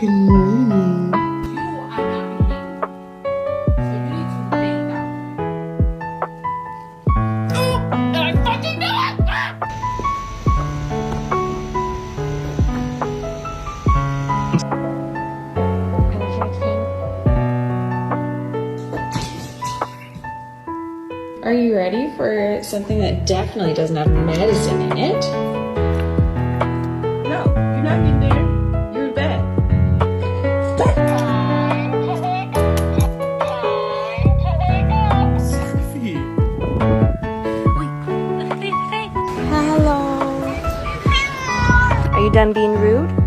Good morning. You are not behaving. So you need to lay down. Oh, and I fucking knew it! Are you ready for something that definitely doesn't have medicine in it? No, you're not getting there. You're bad. Sophie. Hello. Are you done being rude?